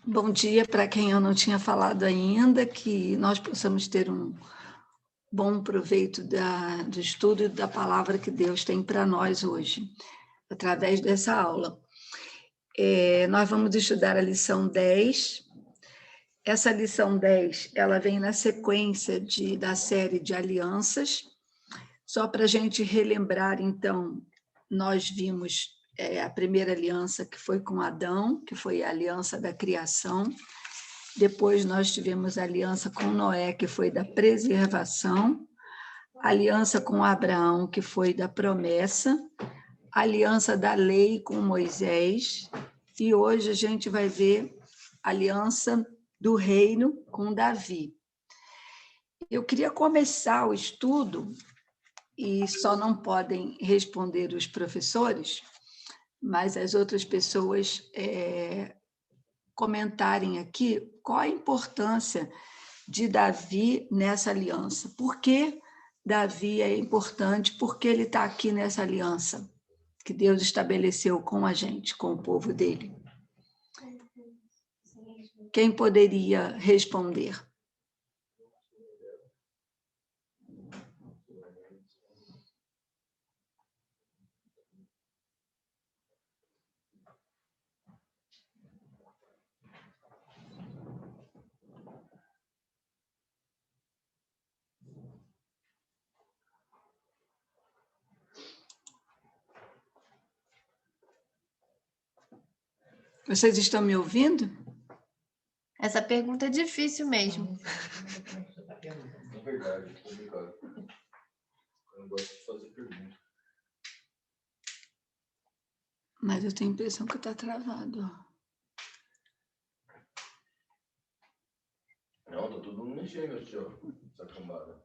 Bom dia para quem eu não tinha falado ainda, que nós possamos ter um bom proveito do estudo da palavra que Deus tem para nós hoje, através dessa aula. Nós vamos estudar a lição 10. Essa lição 10, ela vem na sequência da série de alianças. Só para a gente relembrar, então, nós vimos a primeira aliança que foi com Adão, que foi a aliança da criação. Depois nós tivemos a aliança com Noé, que foi da preservação, a aliança com Abraão, que foi da promessa, a aliança da lei com Moisés, e hoje a gente vai ver a aliança do reino com Davi. Eu queria começar o estudo, e só não podem responder os professores, mas as outras pessoas comentarem aqui qual a importância de Davi nessa aliança. Por que Davi é importante? Por que ele está aqui nessa aliança que Deus estabeleceu com a gente, com o povo dele? Quem poderia responder? Vocês estão me ouvindo? Essa pergunta é difícil mesmo. É verdade, é complicado. Eu não gosto de fazer pergunta. Mas eu tenho a impressão que está travado. Não, tá todo mundo mexendo aqui, ó. Essa cambada.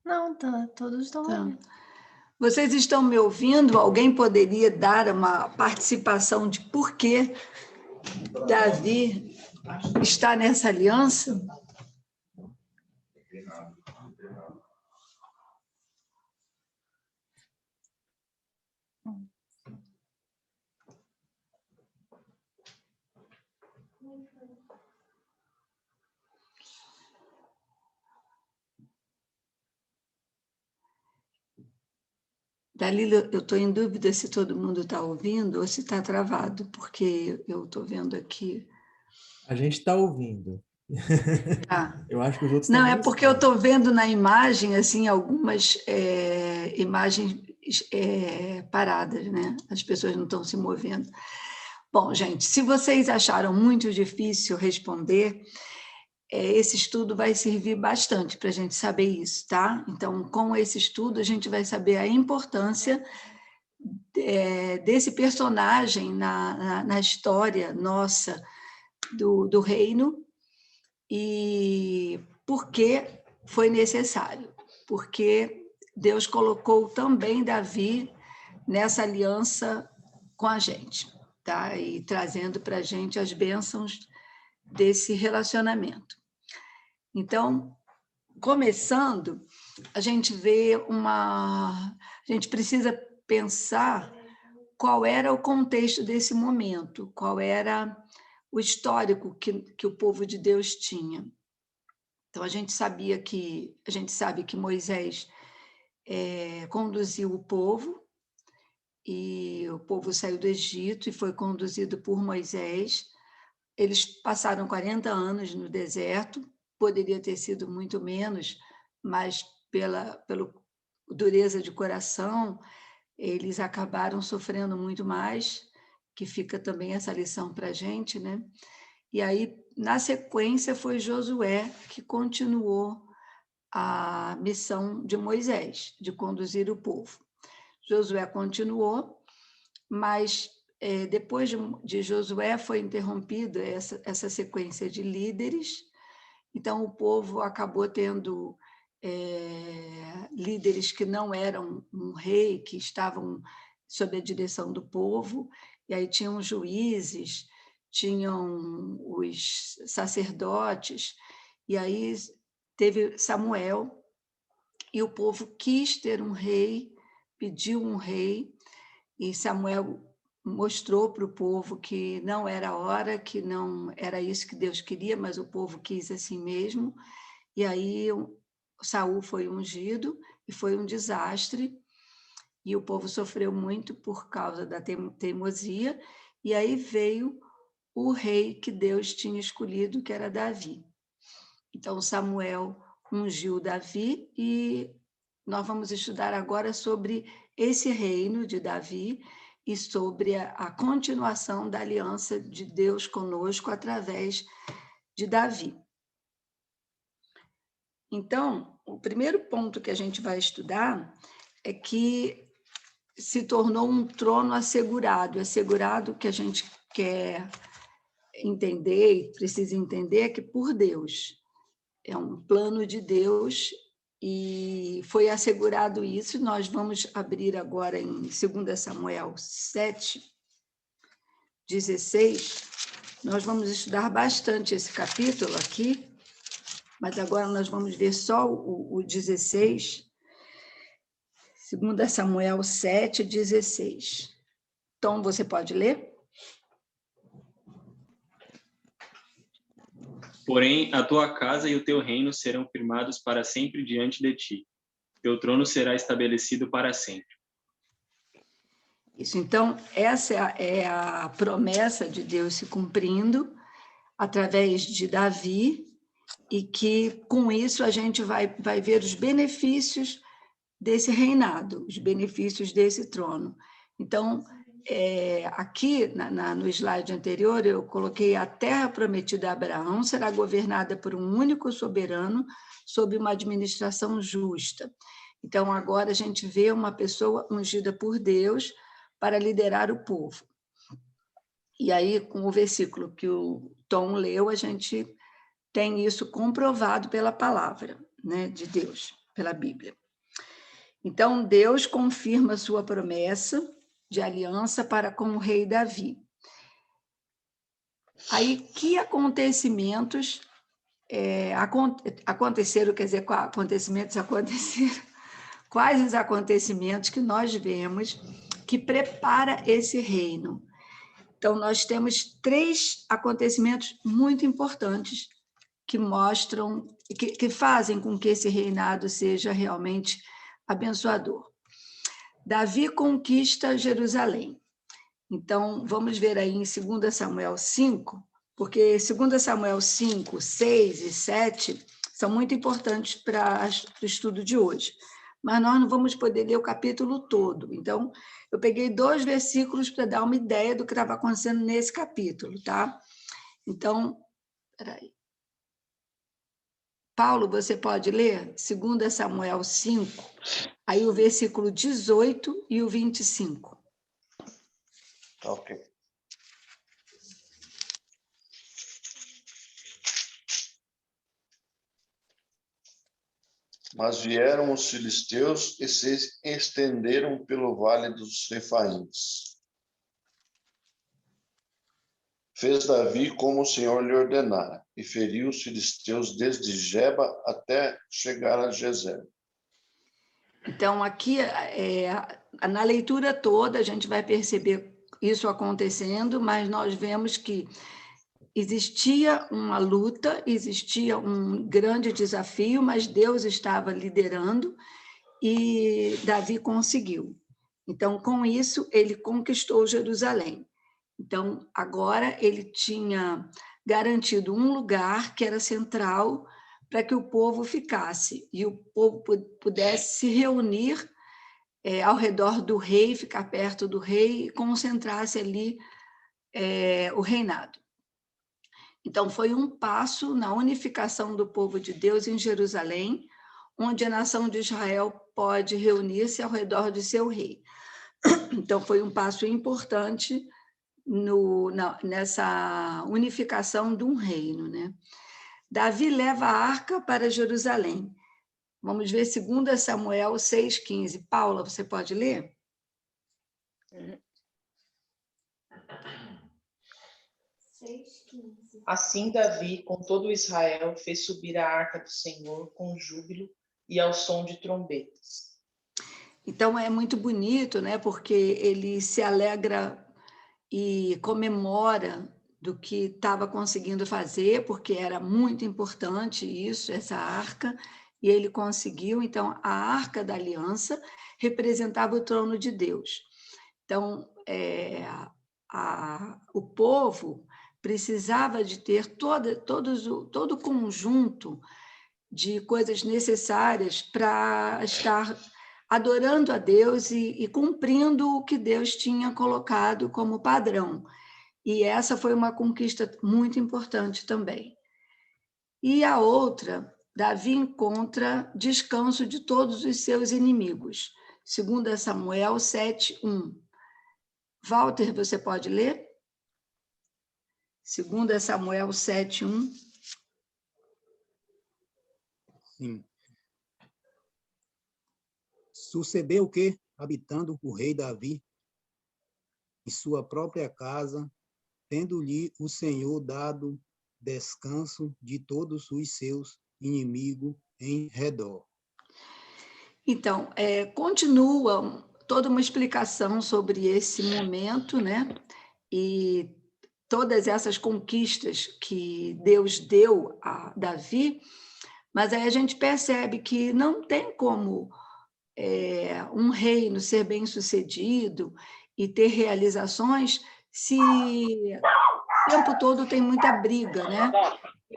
Não, tá, todos estão ouvindo. Vocês estão me ouvindo? Alguém poderia dar uma participação de por que Davi está nessa aliança? Dalila, eu estou em dúvida se todo mundo está ouvindo ou se está travado, porque eu estou vendo aqui. A gente está ouvindo. Tá. Eu acho que os outros Não, também é porque eu estão. estou vendo na imagem assim algumas imagens paradas, né? As pessoas não estão se movendo. Bom, gente, se vocês acharam muito difícil responder, esse estudo vai servir bastante para a gente saber isso, tá? Então, com esse estudo, a gente vai saber a importância desse personagem na história nossa do reino e por que foi necessário. Porque Deus colocou também Davi nessa aliança com a gente, tá? E trazendo para a gente as bênçãos desse relacionamento. Então, começando, a gente precisa pensar qual era o contexto desse momento, qual era o histórico que o povo de Deus tinha. Então, a gente sabe que Moisés conduziu o povo, e o povo saiu do Egito e foi conduzido por Moisés. Eles passaram 40 anos no deserto, poderia ter sido muito menos, mas pela dureza de coração, eles acabaram sofrendo muito mais, que fica também essa lição para a gente, né? E aí, na sequência, foi Josué que continuou a missão de Moisés, de conduzir o povo. Josué continuou, mas depois de Josué foi interrompida essa sequência de líderes, então o povo acabou tendo líderes que não eram um rei, que estavam sob a direção do povo, e aí tinham juízes, tinham os sacerdotes, e aí teve Samuel, e o povo quis ter um rei, pediu um rei, e Samuel mostrou para o povo que não era a hora, que não era isso que Deus queria, mas o povo quis assim mesmo. E aí Saul foi ungido e foi um desastre, e o povo sofreu muito por causa da teimosia, e aí veio o rei que Deus tinha escolhido, que era Davi. Então Samuel ungiu Davi, e nós vamos estudar agora sobre esse reino de Davi e sobre a continuação da aliança de Deus conosco através de Davi. Então, o primeiro ponto que a gente vai estudar é que se tornou um trono assegurado. Assegurado, que a gente quer entender e precisa entender, que por Deus. É um plano de Deus e foi assegurado isso. Nós vamos abrir agora em 2 Samuel 7, 16. Nós vamos estudar bastante esse capítulo aqui, mas agora nós vamos ver só o 16. 2 Samuel 7, 16. Tom, você pode ler? Porém, a tua casa e o teu reino serão firmados para sempre diante de ti. Teu trono será estabelecido para sempre. Isso, então, essa é a promessa de Deus se cumprindo através de Davi, e que, com isso, a gente vai ver os benefícios desse reinado, os benefícios desse trono. Então, aqui no slide anterior, eu coloquei: a terra prometida a Abraão será governada por um único soberano sob uma administração justa. Então, agora a gente vê uma pessoa ungida por Deus para liderar o povo. E aí, com o versículo que o Tom leu, a gente tem isso comprovado pela palavra, né, de Deus, pela Bíblia. Então, Deus confirma sua promessa de aliança para com o rei Davi. Aí, que acontecimentos aconteceram, quer dizer, acontecimentos aconteceram, quais os acontecimentos que nós vemos que prepara esse reino? Então, nós temos 3 acontecimentos muito importantes que mostram, que fazem com que esse reinado seja realmente abençoador. Davi conquista Jerusalém. Então, vamos ver aí em 2 Samuel 5, porque 2 Samuel 5, 6 e 7 são muito importantes para o estudo de hoje. Mas nós não vamos poder ler o capítulo todo. Então, eu peguei 2 versículos para dar uma ideia do que estava acontecendo nesse capítulo, tá? Então, peraí. Paulo, você pode ler 2 Samuel 5, aí o versículo 18 e o 25. Ok. Mas vieram os filisteus e se estenderam pelo vale dos Refaíns. Fez Davi como o Senhor lhe ordenara, e feriu os filisteus desde Geba até chegar a Gezer. Então, aqui, na leitura toda, a gente vai perceber isso acontecendo, mas nós vemos que existia uma luta, existia um grande desafio, mas Deus estava liderando e Davi conseguiu. Então, com isso, ele conquistou Jerusalém. Então, agora ele tinha garantido um lugar que era central para que o povo ficasse, e o povo pudesse se reunir ao redor do rei, ficar perto do rei e concentrar-se ali o reinado. Então, foi um passo na unificação do povo de Deus em Jerusalém, onde a nação de Israel pode reunir-se ao redor de seu rei. Então, foi um passo importante nessa unificação de um reino, né? Davi leva a arca para Jerusalém. Vamos ver 2 Samuel 6,15. Paula, você pode ler? Assim Davi, com todo Israel, fez subir a arca do Senhor com júbilo e ao som de trombetas. Então, é muito bonito, né? Porque ele se alegra e comemora do que estava conseguindo fazer, porque era muito importante isso, essa arca, e ele conseguiu. Então, a Arca da Aliança representava o trono de Deus. Então, o povo precisava de ter todo o conjunto de coisas necessárias para estar adorando a Deus e cumprindo o que Deus tinha colocado como padrão. E essa foi uma conquista muito importante também. E a outra, Davi encontra descanso de todos os seus inimigos. 2 Samuel 7:1. Walter, você pode ler? 2 Samuel 7:1. Sim. Sucedeu que, habitando o rei Davi em sua própria casa, tendo-lhe o Senhor dado descanso de todos os seus inimigos em redor. Então, continua toda uma explicação sobre esse momento, né? E todas essas conquistas que Deus deu a Davi, mas aí a gente percebe que não tem como um reino ser bem-sucedido e ter realizações se o tempo todo tem muita briga, né?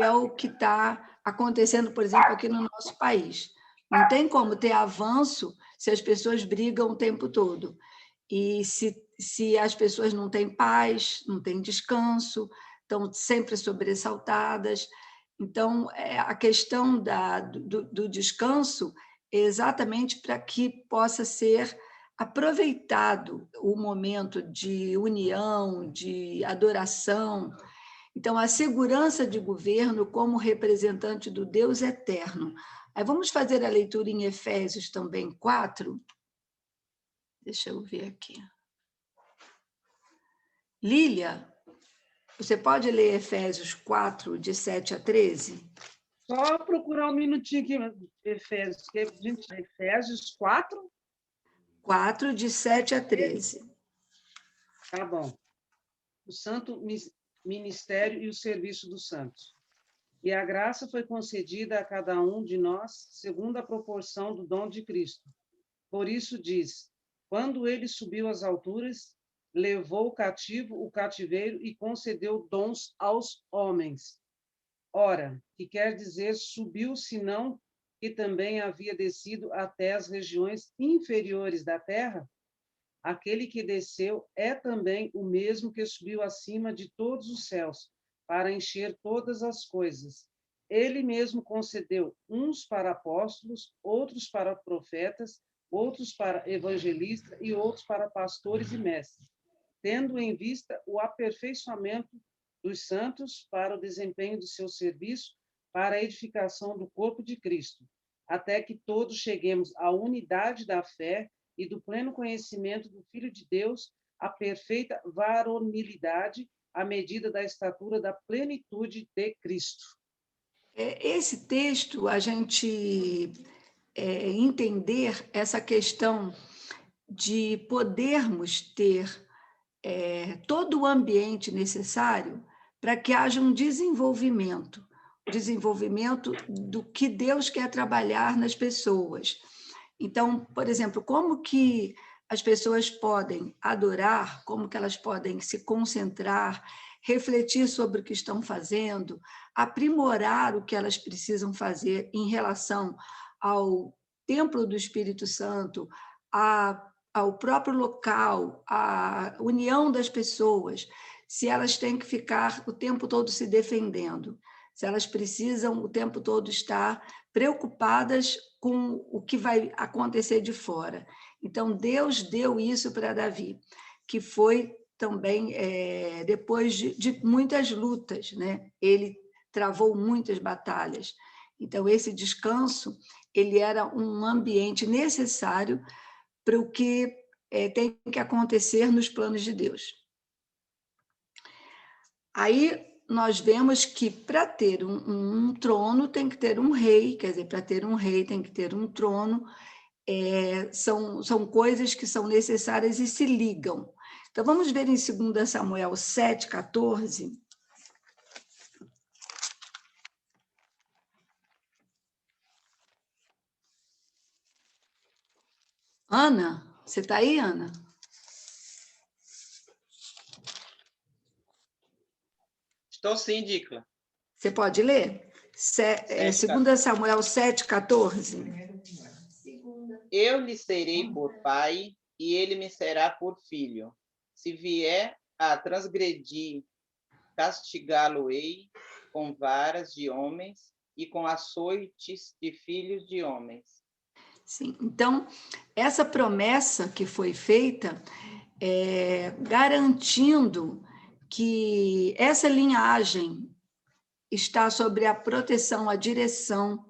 É o que está acontecendo, por exemplo, aqui no nosso país. Não tem como ter avanço se as pessoas brigam o tempo todo. E se as pessoas não têm paz, não têm descanso, estão sempre sobressaltadas. Então, a questão do descanso é exatamente para que possa ser aproveitado o momento de união, de adoração. Então, a segurança de governo como representante do Deus eterno. Aí vamos fazer a leitura em Efésios também 4. Deixa eu ver aqui. Lília, você pode ler Efésios 4, de 7 a 13? Só procurar um minutinho aqui, Efésios. Efésios 4? 4, de 7 a 13. Tá bom. O santo ministério e o serviço dos santos. E a graça foi concedida a cada um de nós, segundo a proporção do dom de Cristo. Por isso diz, quando ele subiu às alturas, levou cativo o cativeiro e concedeu dons aos homens. Ora, que quer dizer subiu, senão que também havia descido até as regiões inferiores da terra? Aquele que desceu é também o mesmo que subiu acima de todos os céus, para encher todas as coisas. Ele mesmo concedeu uns para apóstolos, outros para profetas, outros para evangelistas e outros para pastores e mestres, tendo em vista o aperfeiçoamento dos santos para o desempenho do seu serviço, para a edificação do corpo de Cristo, até que todos cheguemos à unidade da fé e do pleno conhecimento do Filho de Deus, à perfeita varonilidade, à medida da estatura da plenitude de Cristo. Esse texto, a gente entender essa questão de podermos ter todo o ambiente necessário para que haja um desenvolvimento do que Deus quer trabalhar nas pessoas. Então, por exemplo, como que as pessoas podem adorar, como que elas podem se concentrar, refletir sobre o que estão fazendo, aprimorar o que elas precisam fazer em relação ao templo do Espírito Santo, ao próprio local, à união das pessoas, se elas têm que ficar o tempo todo se defendendo, se elas precisam o tempo todo estar preocupadas com o que vai acontecer de fora. Então, Deus deu isso para Davi, que foi também, depois de muitas lutas, né? Ele travou muitas batalhas. Então, esse descanso, ele era um ambiente necessário para o que tem que acontecer nos planos de Deus. Aí, nós vemos que para ter um trono tem que ter um rei, quer dizer, para ter um rei tem que ter um trono, são coisas que são necessárias e se ligam. Então, vamos ver em 2 Samuel 7,14. Ana, você está aí, Ana? Estou sim, Dicla. Você pode ler? 2 Samuel 7,14. Eu lhe serei por pai, e ele me será por filho. Se vier a transgredir, castigá-lo-ei com varas de homens e com açoites de filhos de homens. Sim, então, essa promessa que foi feita, garantindo que essa linhagem está sobre a proteção, a direção,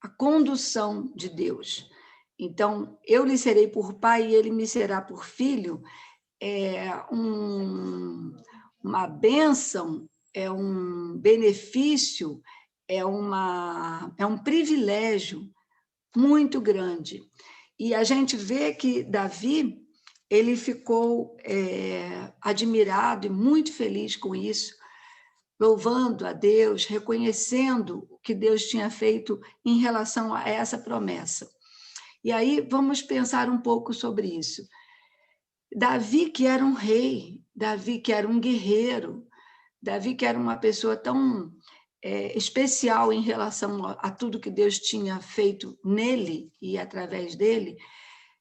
a condução de Deus. Então, eu lhe serei por pai e ele me será por filho, uma bênção, é um benefício, é um privilégio muito grande. E a gente vê que Davi, ele ficou admirado e muito feliz com isso, louvando a Deus, reconhecendo o que Deus tinha feito em relação a essa promessa. E aí vamos pensar um pouco sobre isso. Davi, que era um rei, Davi, que era um guerreiro, Davi, que era uma pessoa tão especial em relação a tudo que Deus tinha feito nele e através dele,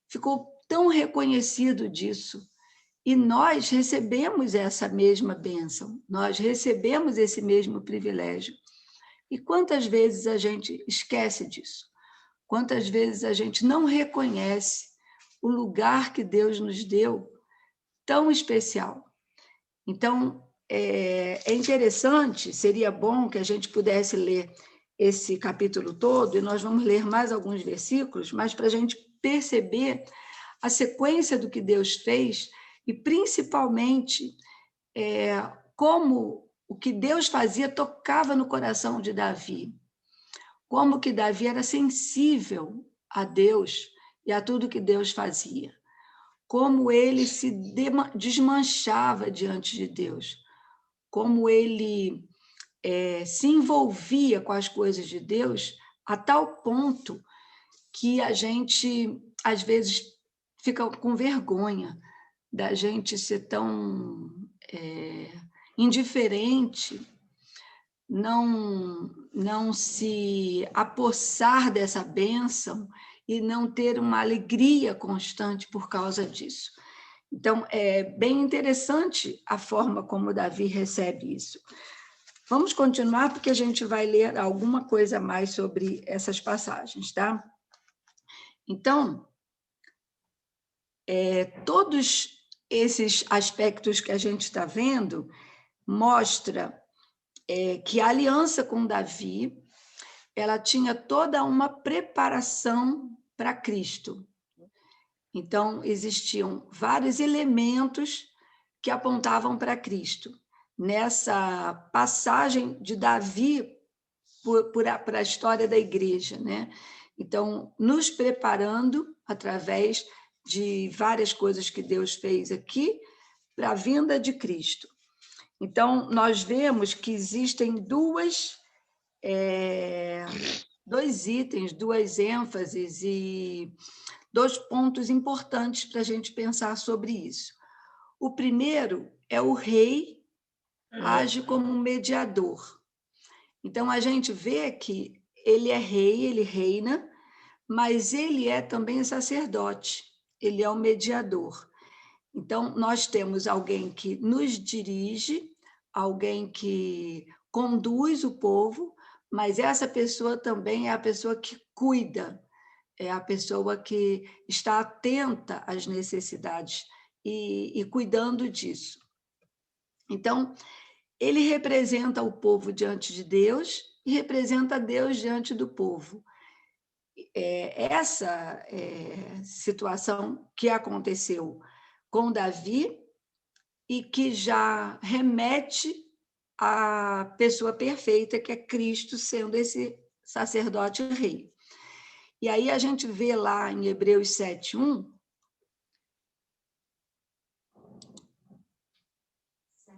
ficou tão reconhecido disso. E nós recebemos essa mesma bênção, nós recebemos esse mesmo privilégio. E quantas vezes a gente esquece disso? Quantas vezes a gente não reconhece o lugar que Deus nos deu tão especial? Então, é interessante, seria bom que a gente pudesse ler esse capítulo todo, e nós vamos ler mais alguns versículos, mas para a gente perceber a sequência do que Deus fez e, principalmente, como o que Deus fazia tocava no coração de Davi, como que Davi era sensível a Deus e a tudo que Deus fazia, como ele se desmanchava diante de Deus, como ele se envolvia com as coisas de Deus a tal ponto que a gente, às vezes, fica com vergonha da gente ser tão indiferente, não se apossar dessa bênção e não ter uma alegria constante por causa disso. Então, é bem interessante a forma como Davi recebe isso. Vamos continuar, porque a gente vai ler alguma coisa a mais sobre essas passagens, tá? Então, todos esses aspectos que a gente está vendo mostra que a aliança com Davi, ela tinha toda uma preparação para Cristo. Então, existiam vários elementos que apontavam para Cristo. Nessa passagem de Davi para a história da igreja, né? Então, nos preparando através de várias coisas que Deus fez aqui para a vinda de Cristo. Então, nós vemos que existem dois itens, duas ênfases e 2 pontos importantes para a gente pensar sobre isso. O primeiro é o rei age como um mediador. Então, a gente vê que ele é rei, ele reina, mas ele é também sacerdote, ele é o mediador. Então, nós temos alguém que nos dirige, alguém que conduz o povo, mas essa pessoa também é a pessoa que cuida, é a pessoa que está atenta às necessidades e cuidando disso. Então, ele representa o povo diante de Deus e representa Deus diante do povo. Essa situação que aconteceu com Davi e que já remete à pessoa perfeita, que é Cristo, sendo esse sacerdote rei. E aí a gente vê lá em Hebreus 7:1,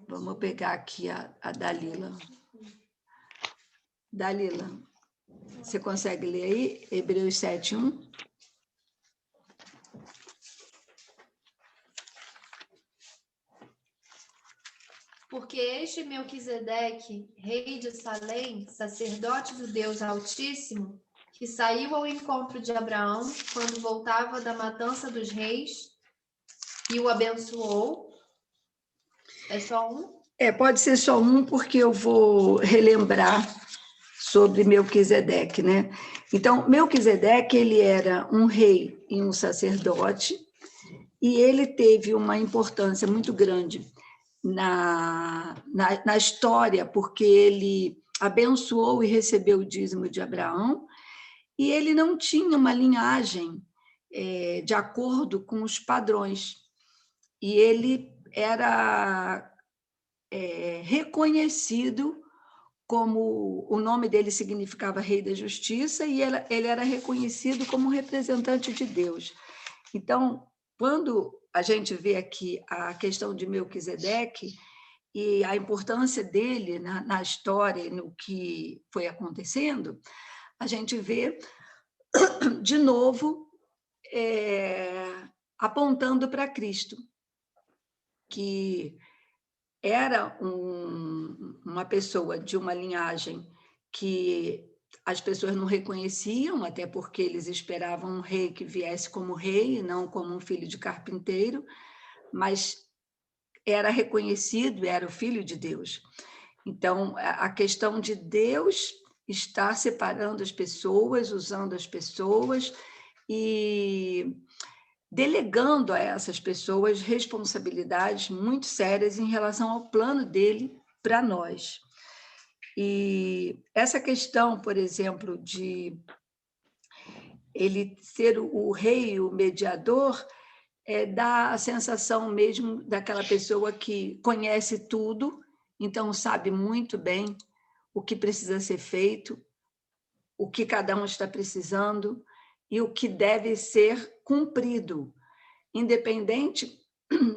Vamos pegar aqui a Dalila. Dalila, você consegue ler aí? Hebreus 7:1? Porque este Melquisedeque, rei de Salém, sacerdote do Deus Altíssimo, que saiu ao encontro de Abraão quando voltava da matança dos reis e o abençoou. É só um? Pode ser só um, porque eu vou relembrar sobre Melquisedeque, né? Então, Melquisedeque, ele era um rei e um sacerdote, e ele teve uma importância muito grande na história, porque ele abençoou e recebeu o dízimo de Abraão, e ele não tinha uma linhagem de acordo com os padrões, e ele era reconhecido como, o nome dele significava Rei da Justiça, e ele era reconhecido como representante de Deus. Então, quando a gente vê aqui a questão de Melquisedeque e a importância dele na história e no que foi acontecendo, a gente vê, de novo, apontando para Cristo, que era uma pessoa de uma linhagem que as pessoas não reconheciam, até porque eles esperavam um rei que viesse como rei e não como um filho de carpinteiro, mas era reconhecido, era o filho de Deus. Então, a questão de Deus estar separando as pessoas, usando as pessoas e delegando a essas pessoas responsabilidades muito sérias em relação ao plano dele para nós. E essa questão, por exemplo, de ele ser o rei, o mediador, dá a sensação mesmo daquela pessoa que conhece tudo, então sabe muito bem o que precisa ser feito, o que cada um está precisando e o que deve ser cumprido, independente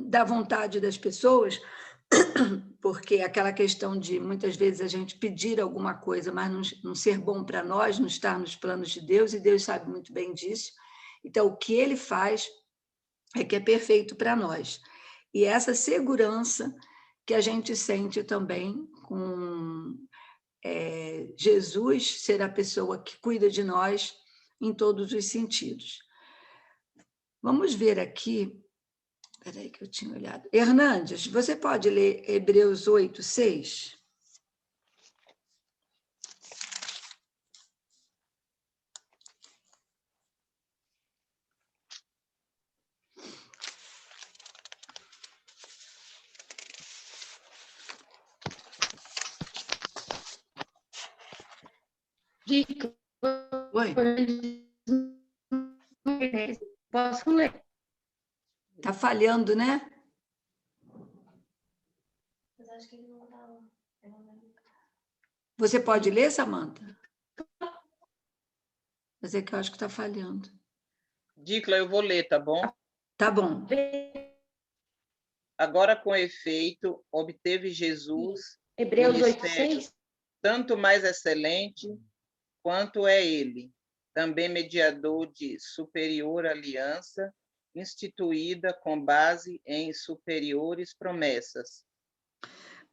da vontade das pessoas, porque aquela questão de, muitas vezes, a gente pedir alguma coisa, mas não ser bom para nós, não estar nos planos de Deus, e Deus sabe muito bem disso. Então, o que ele faz é que é perfeito para nós. E essa segurança que a gente sente também com Jesus ser a pessoa que cuida de nós em todos os sentidos. Vamos ver aqui. Espera aí que eu tinha olhado. Hernandes, você pode ler Hebreus 8:6? Oi. Posso ler? Está falhando, né? Mas acho que ele não está lá. Você pode ler, Samanta? Mas é que eu acho que está falhando. Dicla, eu vou ler, tá bom? Tá bom. Agora, com efeito, obteve Jesus Hebreus ministério 8:6. tanto mais excelente quanto é ele, também mediador de superior aliança, instituída com base em superiores promessas.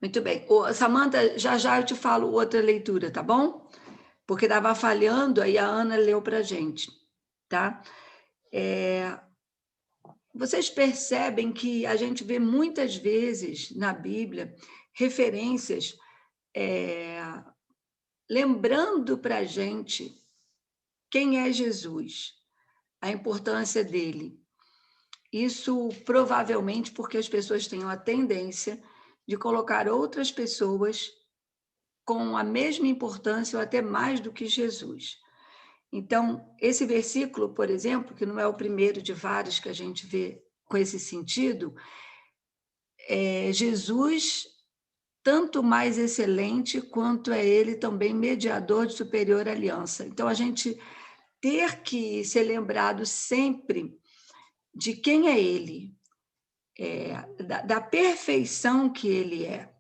Muito bem. Samanta, já eu te falo outra leitura, tá bom? Porque estava falhando, aí a Ana leu para a gente, tá? Vocês percebem que a gente vê muitas vezes na Bíblia referências lembrando para a gente quem é Jesus, a importância dele. Isso provavelmente porque as pessoas têm a tendência de colocar outras pessoas com a mesma importância ou até mais do que Jesus. Então, esse versículo, por exemplo, que não é o primeiro de vários que a gente vê com esse sentido, é Jesus tanto mais excelente quanto é ele também mediador de superior aliança. Então, a gente ter que ser lembrado sempre de quem é ele, da perfeição que ele é.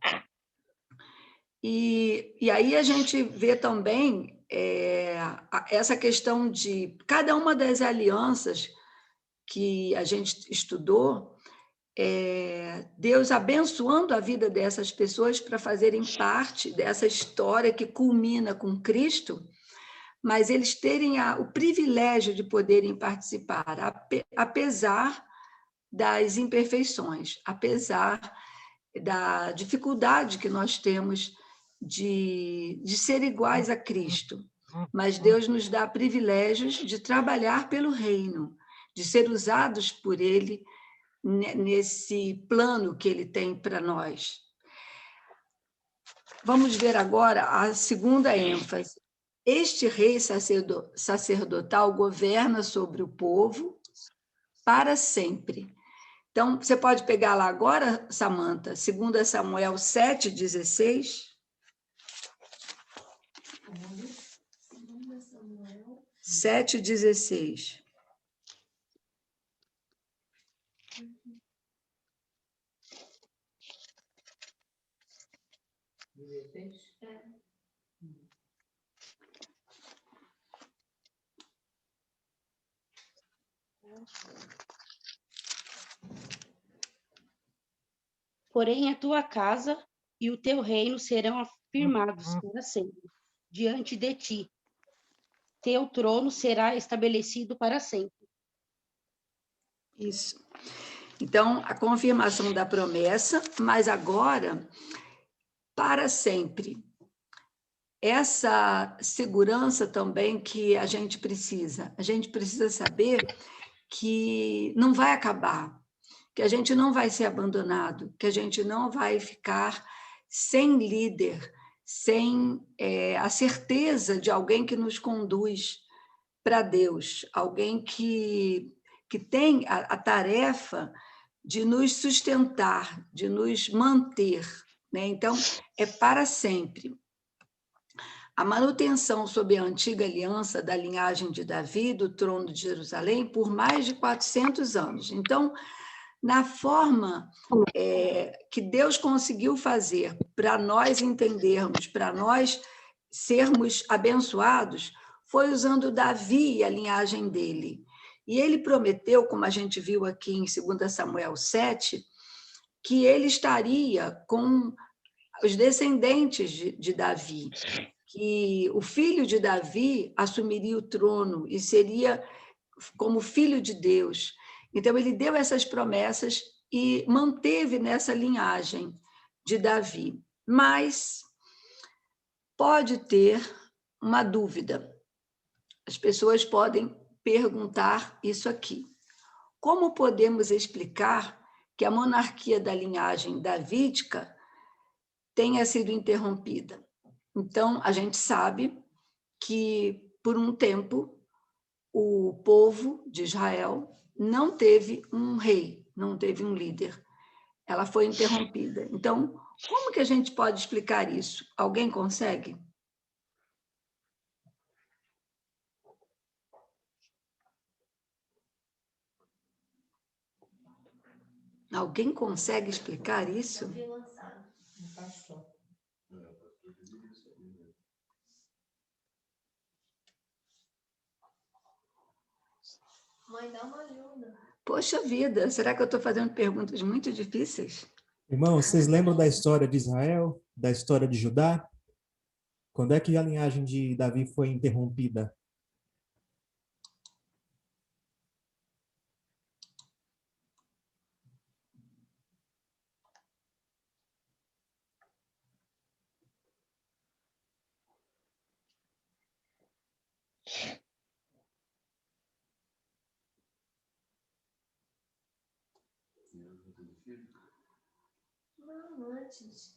E aí a gente vê também essa questão de cada uma das alianças que a gente estudou, Deus abençoando a vida dessas pessoas para fazerem parte dessa história que culmina com Cristo, mas eles terem o privilégio de poderem participar, apesar das imperfeições, apesar da dificuldade que nós temos de ser iguais a Cristo. Mas Deus nos dá privilégios de trabalhar pelo reino, de ser usados por Ele nesse plano que Ele tem para nós. Vamos ver agora a segunda ênfase. Este rei sacerdotal governa sobre o povo para sempre. Então, você pode pegar lá agora, Samanta, 2 Samuel 7,16. 7,16. Porém, a tua casa e o teu reino serão afirmados para sempre diante de ti. Teu trono será estabelecido para sempre. Isso. Então, a confirmação da promessa, mas agora, para sempre. Essa segurança também que a gente precisa. A gente precisa saber que não vai acabar, que a gente não vai ser abandonado, que a gente não vai ficar sem líder, sem a certeza de alguém que nos conduz para Deus, alguém que tem a tarefa de nos sustentar, de nos manter, né? Então, é para sempre. A manutenção sob a antiga aliança da linhagem de Davi, do trono de Jerusalém, por mais de 400 anos. Então, na forma que Deus conseguiu fazer para nós entendermos, para nós sermos abençoados, foi usando Davi e a linhagem dele. E ele prometeu, como a gente viu aqui em 2 Samuel 7, que ele estaria com os descendentes de Davi, que o filho de Davi assumiria o trono e seria como filho de Deus. Então, ele deu essas promessas e manteve nessa linhagem de Davi. Mas pode ter uma dúvida. As pessoas podem perguntar isso aqui. Como podemos explicar que a monarquia da linhagem davídica tenha sido interrompida? Então, a gente sabe que, por um tempo, o povo de Israel não teve um rei, não teve um líder. Ela foi interrompida. Então, como que a gente pode explicar isso? Alguém consegue? Alguém consegue explicar isso? Mãe, dá uma ajuda. Poxa vida, será que eu estou fazendo perguntas muito difíceis? Irmãos, vocês lembram da história de Israel, da história de Judá? Quando é que a linhagem de Davi foi interrompida? Não, antes.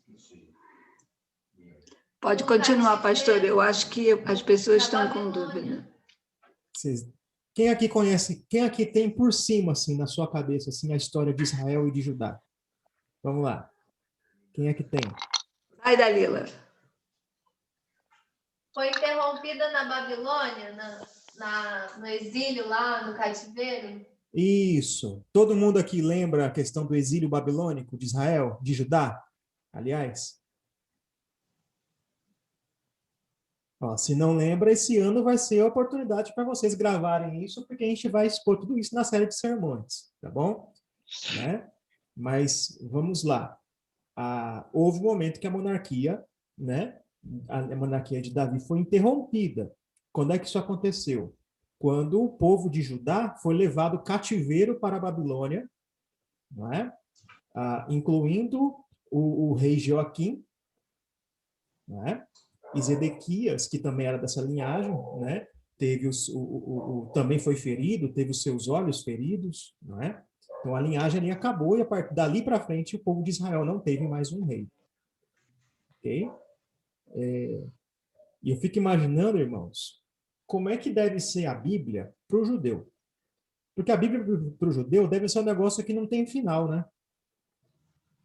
Pode continuar, pastor. Eu acho que as pessoas estão com dúvida. Quem aqui conhece, quem aqui tem por cima, assim, na sua cabeça, assim, a história de Israel e de Judá? Vamos lá. Quem é que tem? Vai, Dalila. Foi interrompida na Babilônia, no exílio lá, no cativeiro? Isso. Todo mundo aqui lembra a questão do exílio babilônico de Israel, de Judá? Aliás, ó, se não lembra, esse ano vai ser a oportunidade para vocês gravarem isso, porque a gente vai expor tudo isso na série de sermões, tá bom? Né? Mas vamos lá. Houve um momento que a monarquia, né, a monarquia de Davi foi interrompida. Quando é que isso aconteceu? Quando o povo de Judá foi levado cativeiro para a Babilônia, não é? Incluindo o rei Joaquim, não é? E Zedequias, que também era dessa linhagem, né? Teve também foi ferido, teve os seus olhos feridos, não é? Então a linhagem ali acabou e dali para frente o povo de Israel não teve mais um rei. Ok? E eu fico imaginando, irmãos, como é que deve ser a Bíblia para o judeu. Porque a Bíblia para o judeu deve ser um negócio que não tem final, né?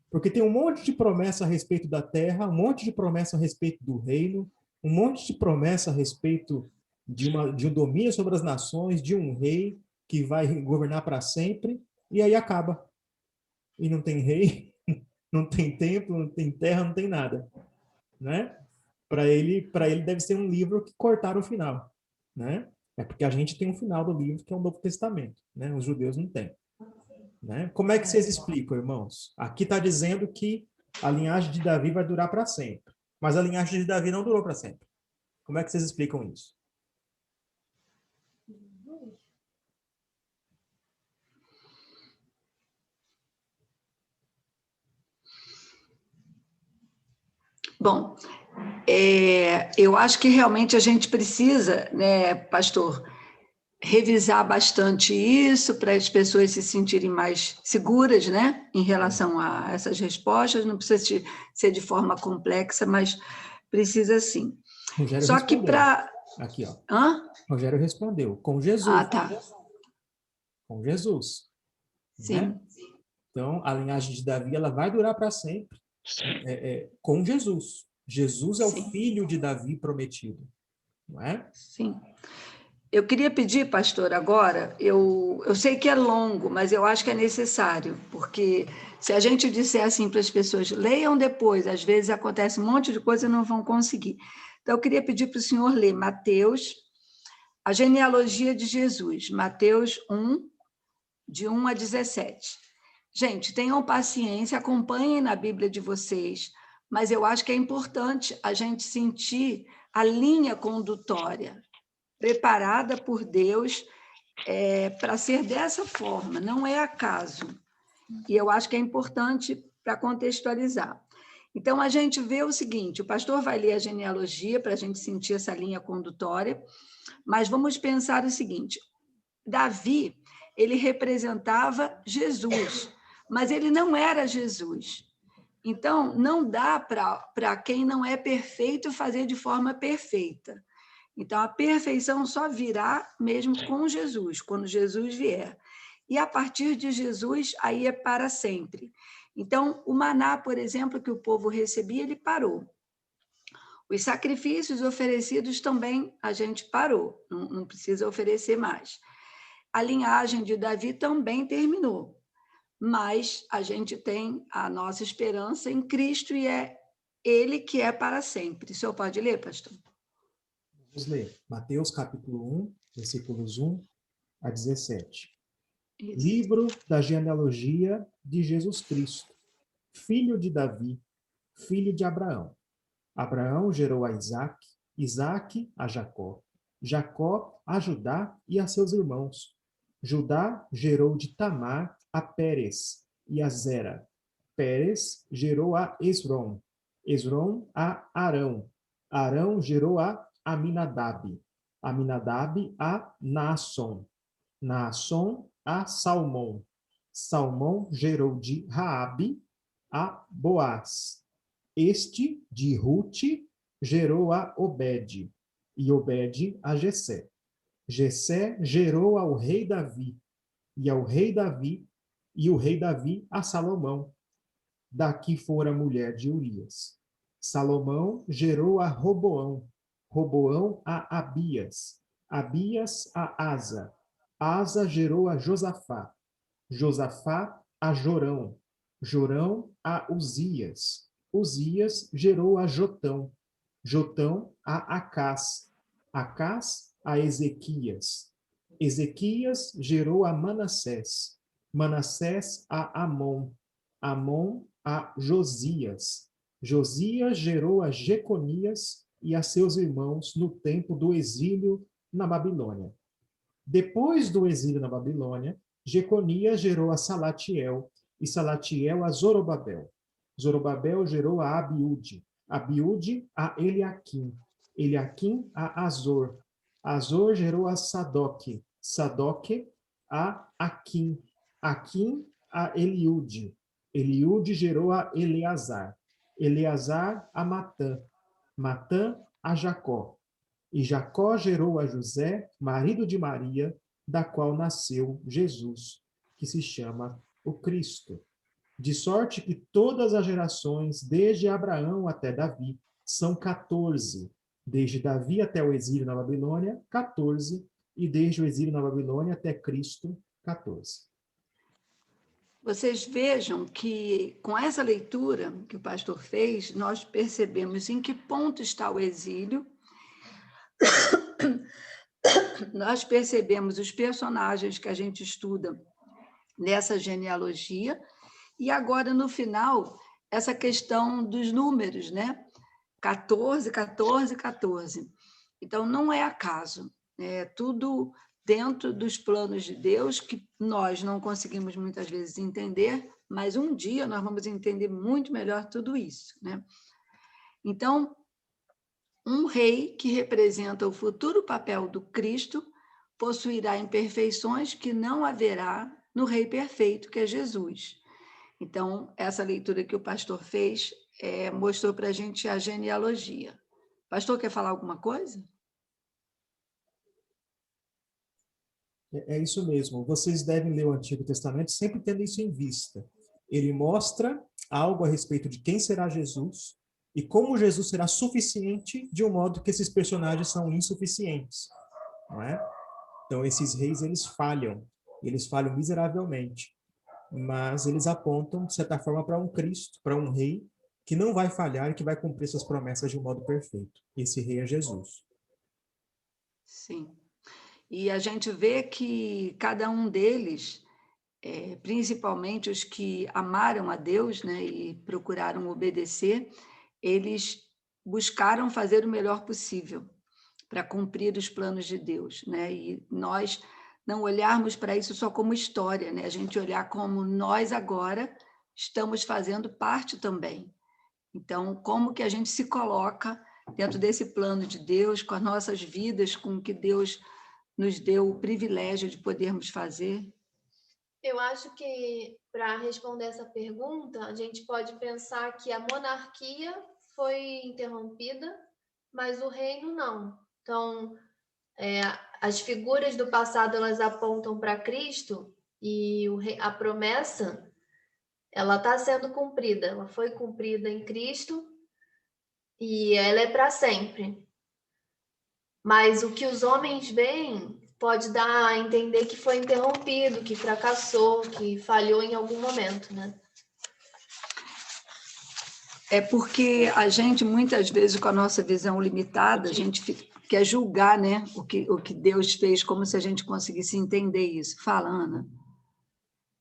Porque tem um monte de promessa a respeito da terra, um monte de promessa a respeito do reino, um monte de promessa a respeito de um domínio sobre as nações, de um rei que vai governar para sempre, e aí acaba. E não tem rei, não tem templo, não tem terra, não tem nada, né? Para ele deve ser um livro que cortaram o final, né? É porque a gente tem um final do livro que é o Novo Testamento, né? Os judeus não têm, né? Como é que vocês explicam, irmãos? Aqui está dizendo que a linhagem de Davi vai durar para sempre, mas a linhagem de Davi não durou para sempre. Como é que vocês explicam isso? Bom, eu acho que realmente a gente precisa, né, pastor, revisar bastante isso para as pessoas se sentirem mais seguras, né, em relação a essas respostas. Não precisa ser de forma complexa, mas precisa sim. Rogério Só que para... Aqui, ó. Hã? Rogério respondeu, com Jesus. Ah, tá. Com Jesus. Sim. Né? Então, a linhagem de Davi ela vai durar para sempre com Jesus. Jesus é o filho de Davi prometido. Não é? Sim. Eu queria pedir, pastor, agora, eu sei que é longo, mas eu acho que é necessário, porque se a gente disser assim para as pessoas, leiam depois, às vezes acontece um monte de coisa e não vão conseguir. Então, eu queria pedir para o senhor ler Mateus, a genealogia de Jesus, Mateus 1, de 1 a 17. Gente, tenham paciência, acompanhem na Bíblia de vocês, mas eu acho que é importante a gente sentir a linha condutória, preparada por Deus para ser dessa forma, não é acaso. E eu acho que é importante para contextualizar. Então, a gente vê o seguinte, o pastor vai ler a genealogia para a gente sentir essa linha condutória, mas vamos pensar o seguinte, Davi, ele representava Jesus, mas ele não era Jesus. Então, não dá para quem não é perfeito fazer de forma perfeita. Então, a perfeição só virá mesmo com Jesus, quando Jesus vier. E a partir de Jesus, aí é para sempre. Então, o maná, por exemplo, que o povo recebia, ele parou. Os sacrifícios oferecidos também a gente parou, não precisa oferecer mais. A linhagem de Davi também terminou, mas a gente tem a nossa esperança em Cristo e é Ele que é para sempre. O senhor pode ler, pastor? Vamos ler. Mateus capítulo 1, versículos 1 a 17. Isso. Livro da genealogia de Jesus Cristo, filho de Davi, filho de Abraão. Abraão gerou a Isaque, Isaque a Jacó, Jacó a Judá e a seus irmãos. Judá gerou de Tamar a Pérez e a Zera. Pérez gerou a Esrom, Esrom a Arão. Arão gerou a Aminadab, Aminadab a Naasson, Naasson a Salmão. Salmão gerou de Raabe a Boaz. Este, de Rute, gerou a Obed, e Obed a Jessé. Jessé gerou ao rei Davi, e ao rei Davi, e o rei Davi a Salomão. Daqui fora mulher de Urias. Salomão gerou a Roboão, Roboão a Abias, Abias a Asa, Asa gerou a Josafá, Josafá a Jorão, Jorão a Uzias, Uzias gerou a Jotão, Jotão a Acás, Acás a Ezequias, Ezequias gerou a Manassés, Manassés a Amon, Amon a Josias, Josias gerou a Jeconias e a seus irmãos no tempo do exílio na Babilônia. Depois do exílio na Babilônia, Jeconias gerou a Salatiel, e Salatiel a Zorobabel. Zorobabel gerou a Abiúde, Abiúde a Eliaquim, Eliaquim a Azor. Azor gerou a Sadoque, Sadoque a Aquim, Aquim a Eliúde. Eliúde gerou a Eleazar, Eleazar a Matã, Matã a Jacó. E Jacó gerou a José, marido de Maria, da qual nasceu Jesus, que se chama o Cristo. De sorte que todas as gerações, desde Abraão até Davi, são 14. Desde Davi até o exílio na Babilônia, 14. E desde o exílio na Babilônia até Cristo, 14. Vocês vejam que, com essa leitura que o pastor fez, nós percebemos em que ponto está o exílio. Nós percebemos os personagens que a gente estuda nessa genealogia, e agora, no final, essa questão dos números, né? 14, 14, 14. Então, não é acaso, é tudo dentro dos planos de Deus, que nós não conseguimos muitas vezes entender, mas um dia nós vamos entender muito melhor tudo isso, né? Então, um rei que representa o futuro papel do Cristo possuirá imperfeições que não haverá no rei perfeito, que é Jesus. Então, essa leitura que o pastor fez mostrou para a gente a genealogia. Pastor, quer falar alguma coisa? É isso mesmo. Vocês devem ler o Antigo Testamento sempre tendo isso em vista. Ele mostra algo a respeito de quem será Jesus e como Jesus será suficiente de um modo que esses personagens são insuficientes, não é? Então, esses reis, eles falham miseravelmente, mas eles apontam, de certa forma, para um Cristo, para um rei que não vai falhar e que vai cumprir suas promessas de um modo perfeito. Esse rei é Jesus. Sim. E a gente vê que cada um deles, principalmente os que amaram a Deus, né, e procuraram obedecer, eles buscaram fazer o melhor possível para cumprir os planos de Deus, né? E nós não olharmos para isso só como história, né? A gente olhar como nós agora estamos fazendo parte também. Então, como que a gente se coloca dentro desse plano de Deus, com as nossas vidas, com o que Deus nos deu o privilégio de podermos fazer? Eu acho que, para responder essa pergunta, a gente pode pensar que a monarquia foi interrompida, mas o reino não. Então, as figuras do passado, elas apontam para Cristo, e a promessa, ela está sendo cumprida. Ela foi cumprida em Cristo e ela é para sempre. Mas o que os homens veem pode dar a entender que foi interrompido, que fracassou, que falhou em algum momento, né? É porque a gente, muitas vezes, com a nossa visão limitada, a gente quer julgar, né, o que Deus fez, como se a gente conseguisse entender isso. Fala, Ana.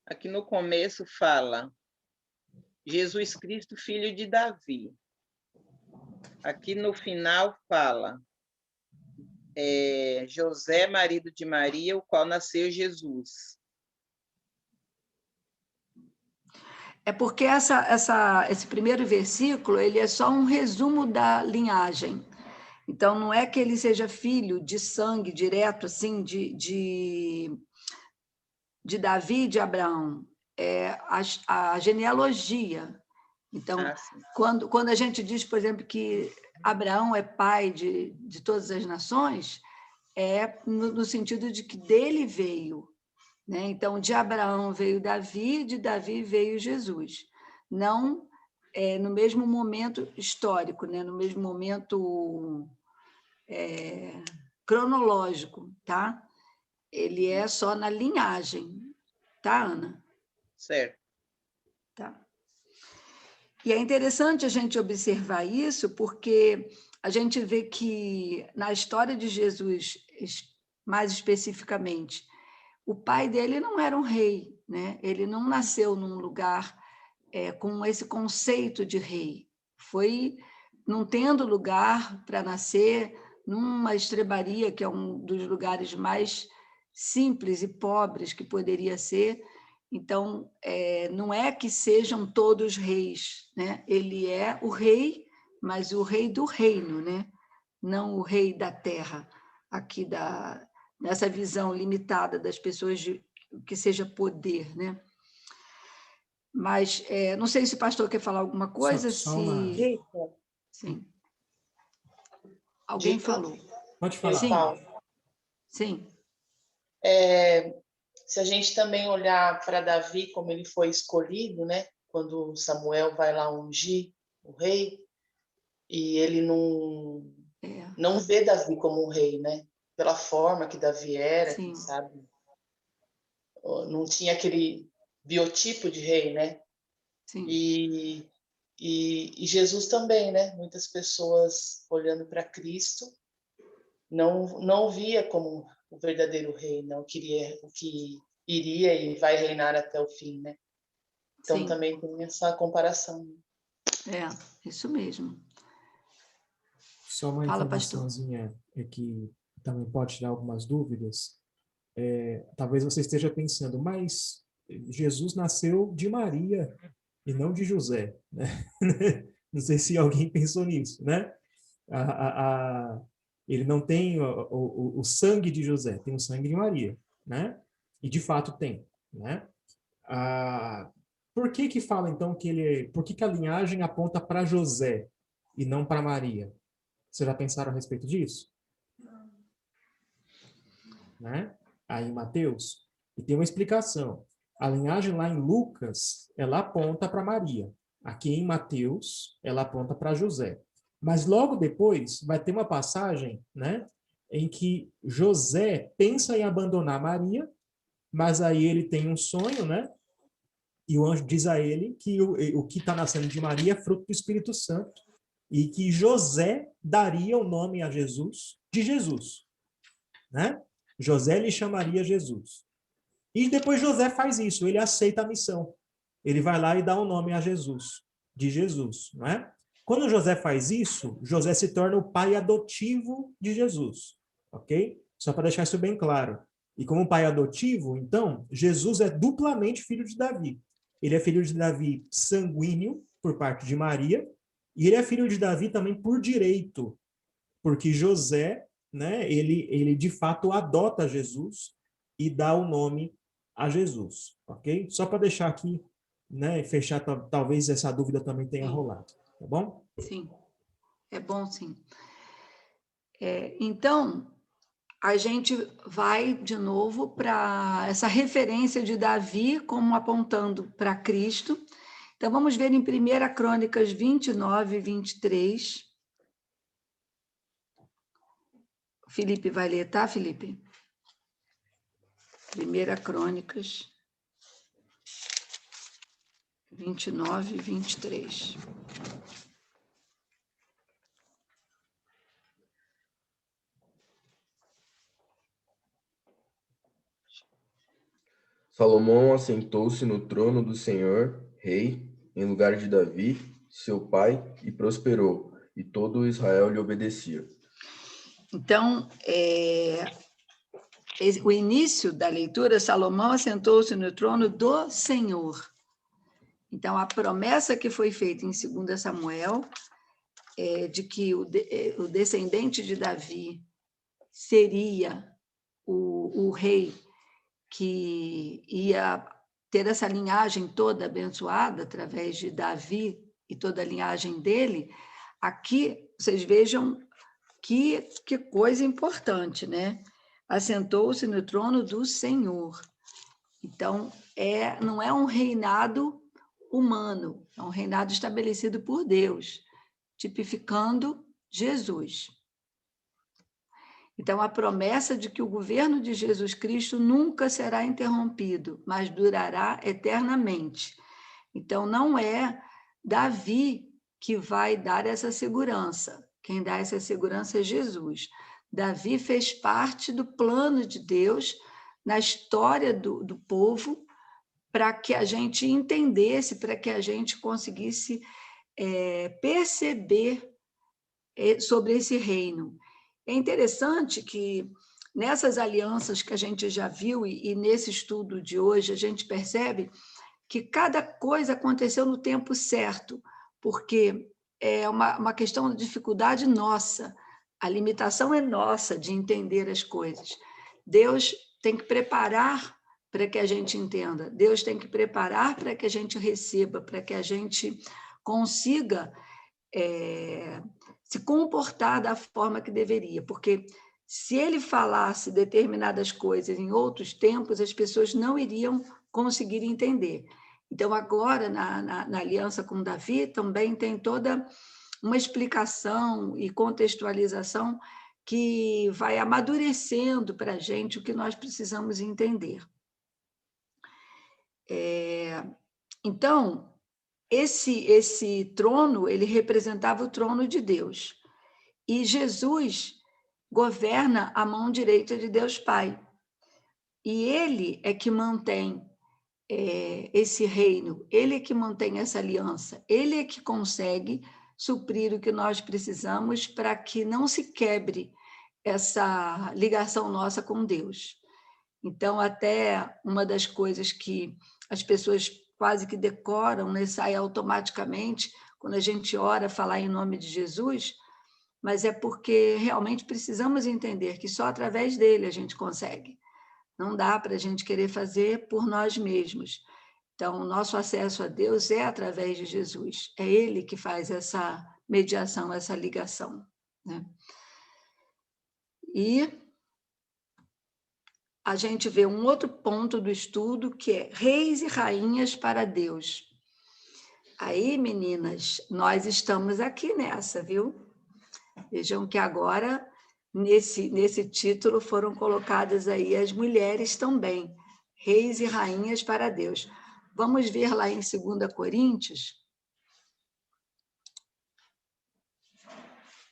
Aqui no começo fala Jesus Cristo, filho de Davi. Aqui no final fala José, marido de Maria, o qual nasceu Jesus. É porque esse primeiro versículo, ele é só um resumo da linhagem. Então, não é que ele seja filho de sangue direto, assim, de Davi e de Abraão. É a genealogia. Então, quando a gente diz, por exemplo, que Abraão é pai de todas as nações, é no sentido de que dele veio, né? Então, de Abraão veio Davi, de Davi veio Jesus. Não no mesmo momento histórico, né? No mesmo momento cronológico, tá? ele é só na linhagem, tá, Ana? Certo. Tá. E é interessante a gente observar isso, porque a gente vê que na história de Jesus, mais especificamente, o pai dele não era um rei, né? Ele não nasceu num lugar com esse conceito de rei. Foi não tendo lugar para nascer numa estrebaria, que é um dos lugares mais simples e pobres que poderia ser. Então, não é que sejam todos reis, né? Ele é o rei, mas o rei do reino, né? Não o rei da terra, aqui nessa visão limitada das pessoas de que seja poder, né? Mas não sei se o pastor quer falar alguma coisa. Só uma... Sim. Alguém falou. Pode falar. Sim. Sim. Se a gente também olhar para Davi, como ele foi escolhido, né? Quando Samuel vai lá ungir o rei, e ele não vê Davi como um rei, né? Pela forma que Davi era, quem sabe, não tinha aquele biotipo de rei, né? Sim. E Jesus também, né? Muitas pessoas olhando para Cristo não via como o verdadeiro rei, não queria o que iria e vai reinar até o fim, né? Então Sim. também tem essa comparação. Isso mesmo. Só uma Fala, informaçãozinha que também pode tirar algumas dúvidas. Talvez você esteja pensando, mas Jesus nasceu de Maria e não de José, né? Não sei se alguém pensou nisso, né? Ele não tem o sangue de José, tem o sangue de Maria, né? E de fato tem, né? Por que fala então por que a linhagem aponta para José e não para Maria? Vocês já pensaram a respeito disso? Né? Aí em Mateus, e tem uma explicação. A linhagem lá em Lucas, ela aponta para Maria. Aqui em Mateus, ela aponta para José. Mas logo depois vai ter uma passagem, né, em que José pensa em abandonar Maria, mas aí ele tem um sonho, né? E o anjo diz a ele que o que está nascendo de Maria é fruto do Espírito Santo e que José daria o nome a Jesus de Jesus, né? José lhe chamaria Jesus. E depois José faz isso, ele aceita a missão. Ele vai lá e dá o nome a Jesus, de Jesus, não é? Quando José faz isso, José se torna o pai adotivo de Jesus, ok? Só para deixar isso bem claro. E como pai adotivo, então, Jesus é duplamente filho de Davi. Ele é filho de Davi sanguíneo, por parte de Maria, e ele é filho de Davi também por direito, porque José, né, ele de fato adota Jesus e dá o nome a Jesus, ok? Só para deixar aqui, né, fechar, talvez essa dúvida também tenha rolado, tá bom? Sim, é bom sim. Então, a gente vai de novo para essa referência de Davi como apontando para Cristo. Então, vamos ver em 1 Crônicas 29, 23. Felipe vai ler, tá, Felipe? 1 Crônicas 29, 23. Salomão assentou-se no trono do Senhor, rei, em lugar de Davi, seu pai, e prosperou, e todo Israel lhe obedecia. Então, o início da leitura, Salomão assentou-se no trono do Senhor. Então, a promessa que foi feita em 2 Samuel, de que o descendente de Davi seria o rei que ia ter essa linhagem toda abençoada através de Davi e toda a linhagem dele, aqui vocês vejam que coisa importante, né? Assentou-se no trono do Senhor. Então, não é um reinado humano, é um reinado estabelecido por Deus, tipificando Jesus. Então, a promessa de que o governo de Jesus Cristo nunca será interrompido, mas durará eternamente. Então, não é Davi que vai dar essa segurança. Quem dá essa segurança é Jesus. Davi fez parte do plano de Deus na história do povo, para que a gente entendesse, para que a gente conseguisse perceber sobre esse reino. É interessante que nessas alianças que a gente já viu e nesse estudo de hoje a gente percebe que cada coisa aconteceu no tempo certo, porque é uma questão de dificuldade nossa, a limitação é nossa de entender as coisas. Deus tem que preparar para que a gente entenda, Deus tem que preparar para que a gente receba, para que a gente consiga se comportar da forma que deveria, porque se ele falasse determinadas coisas em outros tempos, as pessoas não iriam conseguir entender. Então, agora, na aliança com Davi, também tem toda uma explicação e contextualização que vai amadurecendo para a gente o que nós precisamos entender. Então, esse trono, ele representava o trono de Deus. E Jesus governa a mão direita de Deus Pai. E ele é que mantém esse reino, ele é que mantém essa aliança, ele é que consegue suprir o que nós precisamos para que não se quebre essa ligação nossa com Deus. Então, até uma das coisas que as pessoas quase que decoram, né, sai automaticamente, quando a gente ora, falar em nome de Jesus, mas é porque realmente precisamos entender que só através dele a gente consegue. Não dá para a gente querer fazer por nós mesmos. Então, o nosso acesso a Deus é através de Jesus. É ele que faz essa mediação, essa ligação, né? E a gente vê um outro ponto do estudo, que é reis e rainhas para Deus. Aí, meninas, nós estamos aqui nessa, viu? Vejam que agora, nesse título, foram colocadas aí as mulheres também, reis e rainhas para Deus. Vamos ver lá em 2 Coríntios.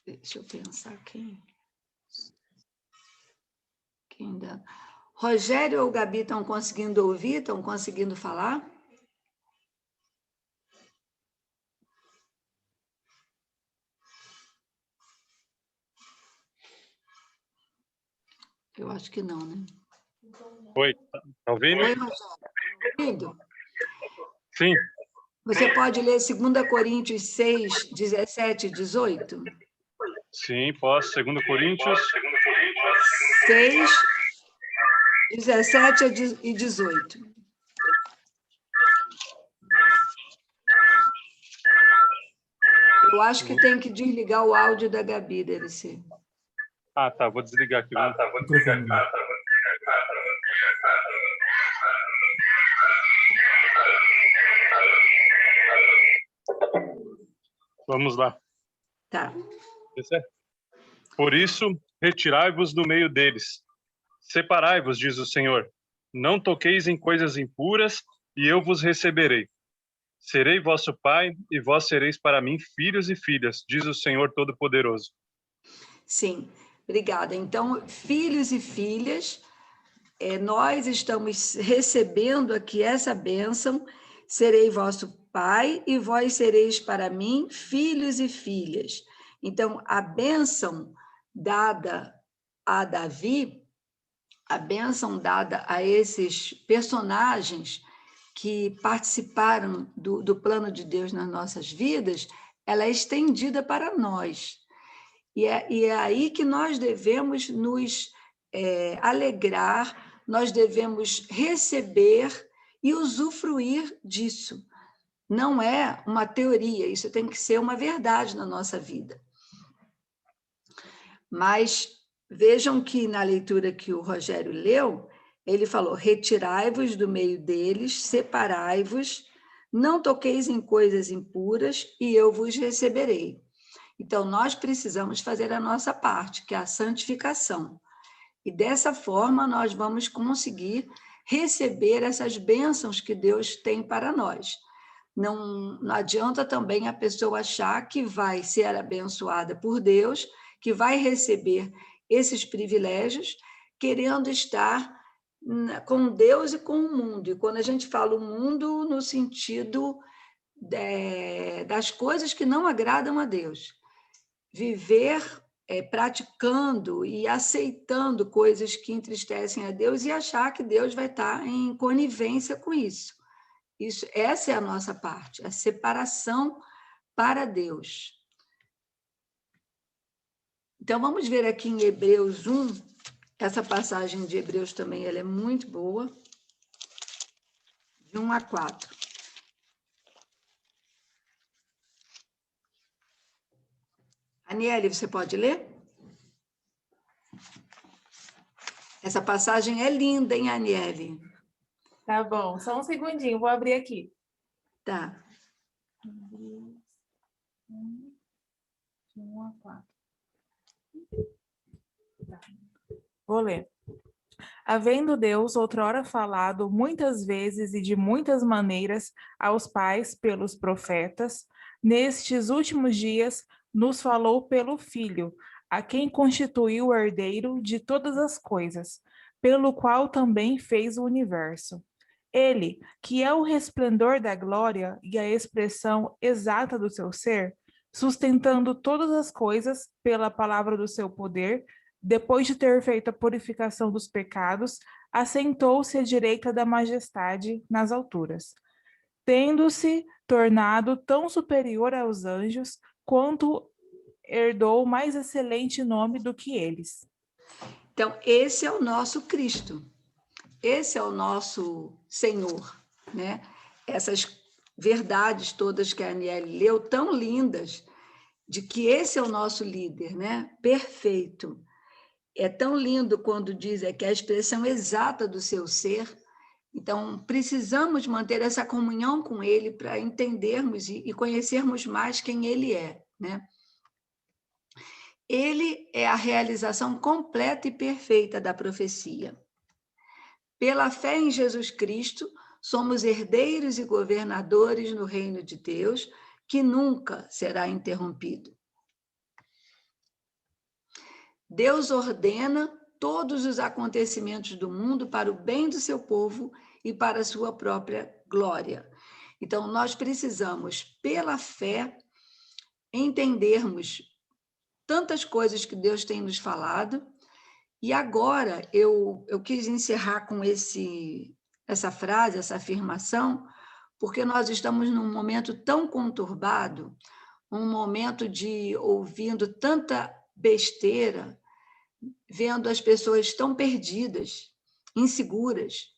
Deixa eu pensar quem dá. Rogério ou Gabi estão conseguindo ouvir? Estão conseguindo falar? Eu acho que não, né? Oi, tá ouvindo? Oi, Rogério. Ouvindo? Sim. Você pode ler 2 Coríntios 6, 17 e 18? Sim, posso. 2 Coríntios 6, 17 e 18. Eu acho que tem que desligar o áudio da Gabi, deve ser. Ah, tá. Vou desligar aqui. Vamos lá. Tá. Por isso, retirai-vos do meio deles. Separai-vos, diz o Senhor. Não toqueis em coisas impuras, e eu vos receberei. Serei vosso pai, e vós sereis para mim filhos e filhas, diz o Senhor Todo-Poderoso. Sim, obrigada. Então, filhos e filhas, nós estamos recebendo aqui essa bênção, serei vosso pai e vós sereis para mim filhos e filhas. Então, a bênção dada a Davi, a bênção dada a esses personagens que participaram do plano de Deus nas nossas vidas, ela é estendida para nós. E é aí que nós devemos nos alegrar, nós devemos receber e usufruir disso. Não é uma teoria, isso tem que ser uma verdade na nossa vida. Mas vejam que na leitura que o Rogério leu, ele falou, retirai-vos do meio deles, separai-vos, não toqueis em coisas impuras e eu vos receberei. Então, nós precisamos fazer a nossa parte, que é a santificação. E dessa forma, nós vamos conseguir receber essas bênçãos que Deus tem para nós. Não adianta também a pessoa achar que vai ser abençoada por Deus, que vai receber esses privilégios, querendo estar com Deus e com o mundo. E quando a gente fala o mundo, no sentido das coisas que não agradam a Deus. Viver praticando e aceitando coisas que entristecem a Deus e achar que Deus vai estar em conivência com isso. Essa é a nossa parte, a separação para Deus. Então, vamos ver aqui em Hebreus 1, essa passagem de Hebreus também ela é muito boa, de 1 a 4. Aniele, você pode ler? Essa passagem é linda, hein, Aniele? Tá bom, só um segundinho, vou abrir aqui. Tá. 1 a 4. Tá. Vou ler. Havendo Deus outrora falado muitas vezes e de muitas maneiras aos pais pelos profetas, nestes últimos dias nos falou pelo Filho, a quem constituiu o herdeiro de todas as coisas, pelo qual também fez o universo. Ele, que é o resplendor da glória e a expressão exata do seu ser, sustentando todas as coisas pela palavra do seu poder, depois de ter feito a purificação dos pecados, assentou-se à direita da majestade nas alturas, tendo-se tornado tão superior aos anjos, quanto herdou mais excelente nome do que eles. Então, esse é o nosso Cristo. Esse é o nosso Senhor, né? Essas verdades todas que a Aniele leu, tão lindas, de que esse é o nosso líder, né? Perfeito. É tão lindo quando diz que é a expressão exata do seu ser. Então, precisamos manter essa comunhão com ele para entendermos e conhecermos mais quem ele é, né? Ele é a realização completa e perfeita da profecia. Pela fé em Jesus Cristo, somos herdeiros e governadores no reino de Deus, que nunca será interrompido. Deus ordena todos os acontecimentos do mundo para o bem do seu povo e para a sua própria glória. Então, nós precisamos, pela fé, entendermos tantas coisas que Deus tem nos falado. E agora eu quis encerrar com essa frase, essa afirmação, porque nós estamos num momento tão conturbado, um momento de ouvindo tanta besteira, vendo as pessoas tão perdidas, inseguras,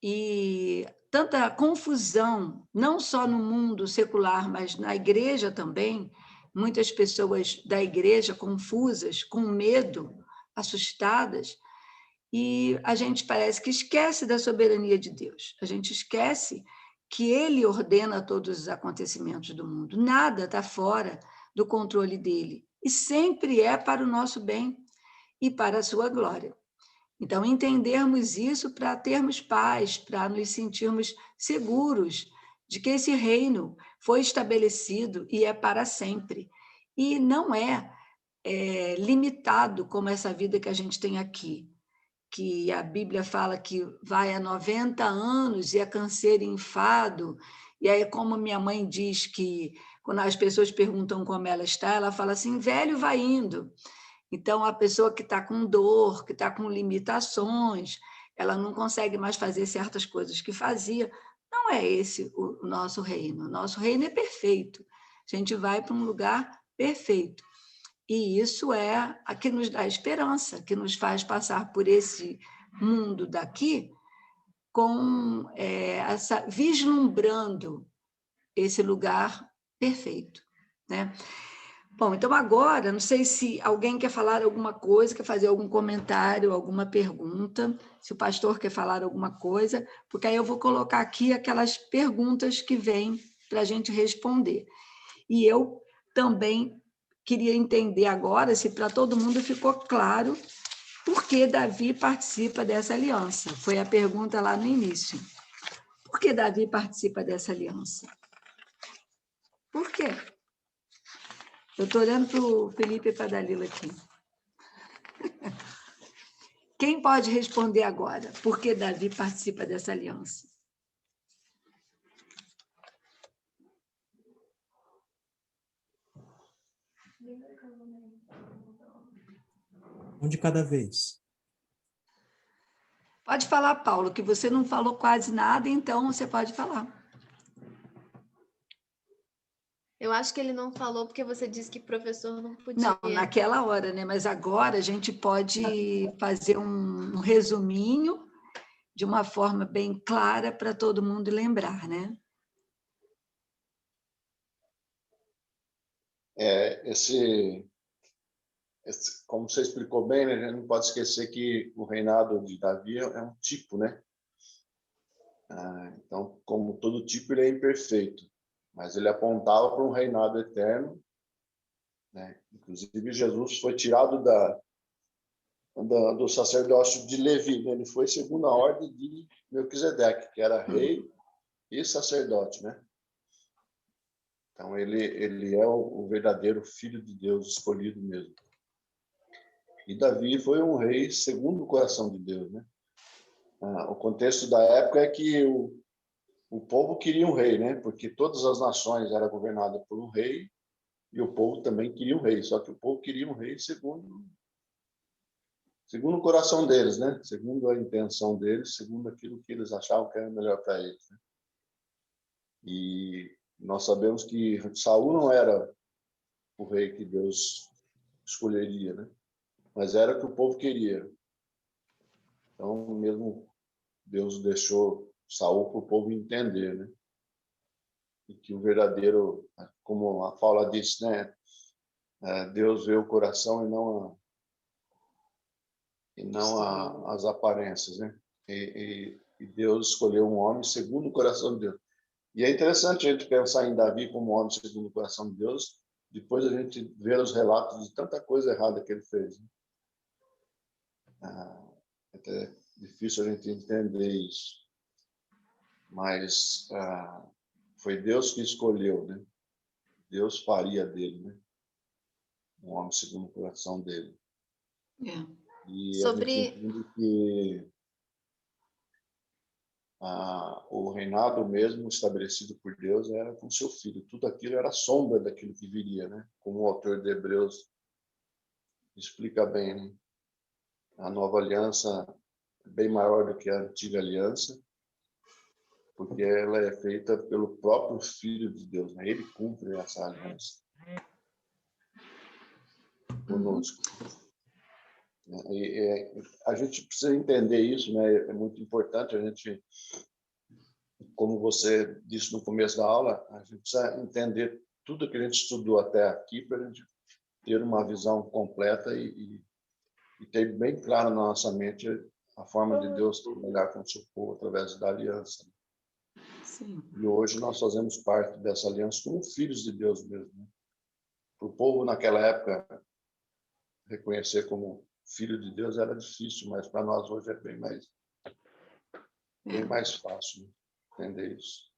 e tanta confusão, não só no mundo secular, mas na igreja também, muitas pessoas da igreja confusas, com medo, assustadas, e a gente parece que esquece da soberania de Deus, a gente esquece que Ele ordena todos os acontecimentos do mundo, nada está fora do controle dele, e sempre é para o nosso bem e para a sua glória. Então, entendermos isso para termos paz, para nos sentirmos seguros de que esse reino foi estabelecido e é para sempre, e não é limitado como essa vida que a gente tem aqui, que a Bíblia fala que vai a 90 anos e é canseiro e enfado, e aí como minha mãe diz que quando as pessoas perguntam como ela está, ela fala assim, velho vai indo. Então, a pessoa que está com dor, que está com limitações, ela não consegue mais fazer certas coisas que fazia. Não é esse o nosso reino. O nosso reino é perfeito. A gente vai para um lugar perfeito. E isso é a que nos dá esperança, que nos faz passar por esse mundo daqui com vislumbrando esse lugar perfeito, né? Bom, então agora, não sei se alguém quer falar alguma coisa, quer fazer algum comentário, alguma pergunta, se o pastor quer falar alguma coisa, porque aí eu vou colocar aqui aquelas perguntas que vêm para a gente responder. E eu também queria entender agora se para todo mundo ficou claro por que Davi participa dessa aliança. Foi a pergunta lá no início. Por que Davi participa dessa aliança? Por quê? Eu estou olhando para o Felipe e para a Dalila aqui. Quem pode responder agora? Por que Davi participa dessa aliança? Um de cada vez. Pode falar, Paulo, que você não falou quase nada, então você pode falar. Eu acho que ele não falou porque você disse que professor não podia. Não, naquela hora, né? Mas agora a gente pode fazer um resuminho de uma forma bem clara para todo mundo lembrar, né? Como você explicou bem, né, a gente não pode esquecer que o reinado de Davi é um tipo, né? Então, como todo tipo, ele é imperfeito, mas ele apontava para um reinado eterno, né? Inclusive, Jesus foi tirado do sacerdócio de Levi, né? Ele foi segundo a ordem de Melquisedeque, que era rei e sacerdote, né? Então, ele é o verdadeiro filho de Deus, escolhido mesmo. E Davi foi um rei segundo o coração de Deus, né? O contexto da época é que o povo queria um rei, né? Porque todas as nações eram governadas por um rei e o povo também queria um rei. Só que o povo queria um rei segundo o coração deles, né? Segundo a intenção deles, segundo aquilo que eles achavam que era melhor para eles, né? E nós sabemos que Saul não era o rei que Deus escolheria, né? Mas era o que o povo queria. Então, mesmo Deus deixou Saul para o povo entender, né? E que o verdadeiro, como a Paula disse, né? Deus vê o coração e não as aparências, né? E Deus escolheu um homem segundo o coração de Deus. E é interessante a gente pensar em Davi como um homem segundo o coração de Deus, depois a gente ver os relatos de tanta coisa errada que ele fez, né? É até difícil a gente entender isso, mas foi Deus que escolheu, né? Deus faria dele, né? Um homem segundo o coração dele. E a gente entende que o reinado mesmo estabelecido por Deus era com seu filho. Tudo aquilo era sombra daquilo que viria, né? Como o autor de Hebreus explica bem, né? A nova aliança é bem maior do que a antiga aliança, porque ela é feita pelo próprio Filho de Deus, né? Ele cumpre essa aliança conosco. A gente precisa entender isso, né? É muito importante a gente, como você disse no começo da aula, a gente precisa entender tudo que a gente estudou até aqui para a gente ter uma visão completa e ter bem claro na nossa mente a forma de Deus trabalhar com o seu povo através da aliança. Sim. E hoje nós fazemos parte dessa aliança como filhos de Deus mesmo, né? Para o povo naquela época reconhecer como filho de Deus era difícil, mas para nós hoje é bem mais fácil, né? Entender isso.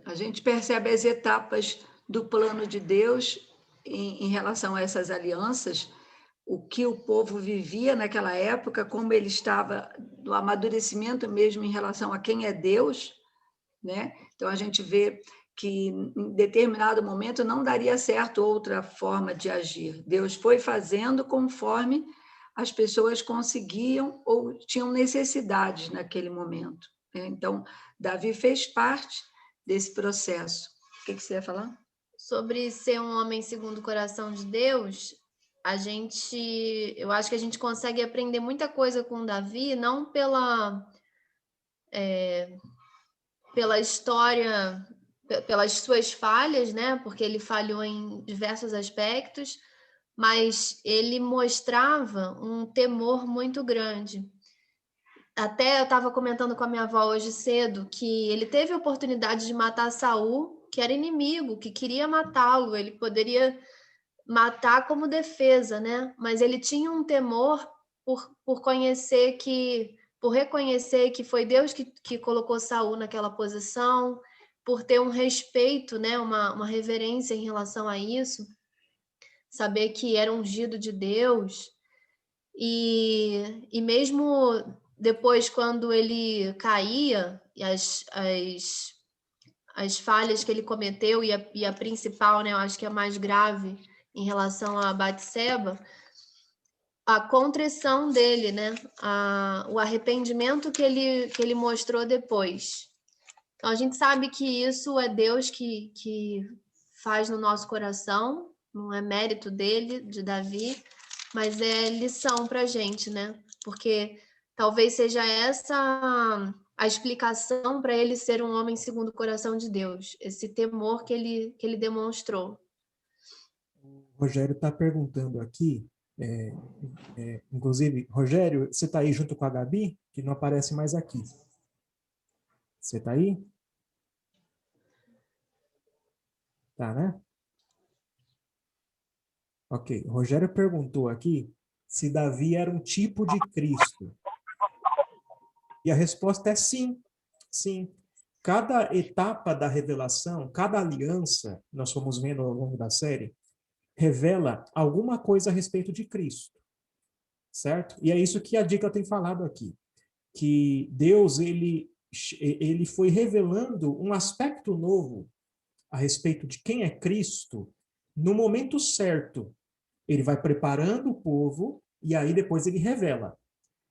A gente percebe as etapas do plano de Deus em relação a essas alianças, o que o povo vivia naquela época, como ele estava no amadurecimento mesmo em relação a quem é Deus, né? Então a gente vê que em determinado momento não daria certo outra forma de agir. Deus foi fazendo conforme as pessoas conseguiam ou tinham necessidades naquele momento. Então, Davi fez parte desse processo. O que você ia falar? Sobre ser um homem segundo o coração de Deus, eu acho que a gente consegue aprender muita coisa com Davi, não pela história, pelas suas falhas, né? Porque ele falhou em diversos aspectos, mas ele mostrava um temor muito grande. Até eu estava comentando com a minha avó hoje cedo que ele teve a oportunidade de matar Saul, que era inimigo, que queria matá-lo. Ele poderia matar como defesa, né? Mas ele tinha um temor por reconhecer que foi Deus que colocou Saul naquela posição, por ter um respeito, né? Uma reverência em relação a isso, saber que era ungido de Deus. E mesmo depois, quando ele caía, e as falhas que ele cometeu, e a principal, né, eu acho que é a mais grave em relação a Batseba, a contrição dele, né, o arrependimento que ele mostrou depois. Então, a gente sabe que isso é Deus que faz no nosso coração, não é mérito dele, de Davi, mas é lição para a gente, né? Porque talvez seja essa a explicação para ele ser um homem segundo o coração de Deus, esse temor que ele demonstrou. O Rogério está perguntando aqui, inclusive, Rogério, você está aí junto com a Gabi? Que não aparece mais aqui. Você está aí? Tá, né? Ok. Rogério perguntou aqui se Davi era um tipo de Cristo. E a resposta é sim. Sim. Cada etapa da revelação, cada aliança, nós fomos vendo ao longo da série, revela alguma coisa a respeito de Cristo. Certo? E é isso que a Dica tem falado aqui. Que Deus, ele foi revelando um aspecto novo a respeito de quem é Cristo no momento certo. Ele vai preparando o povo e aí depois ele revela.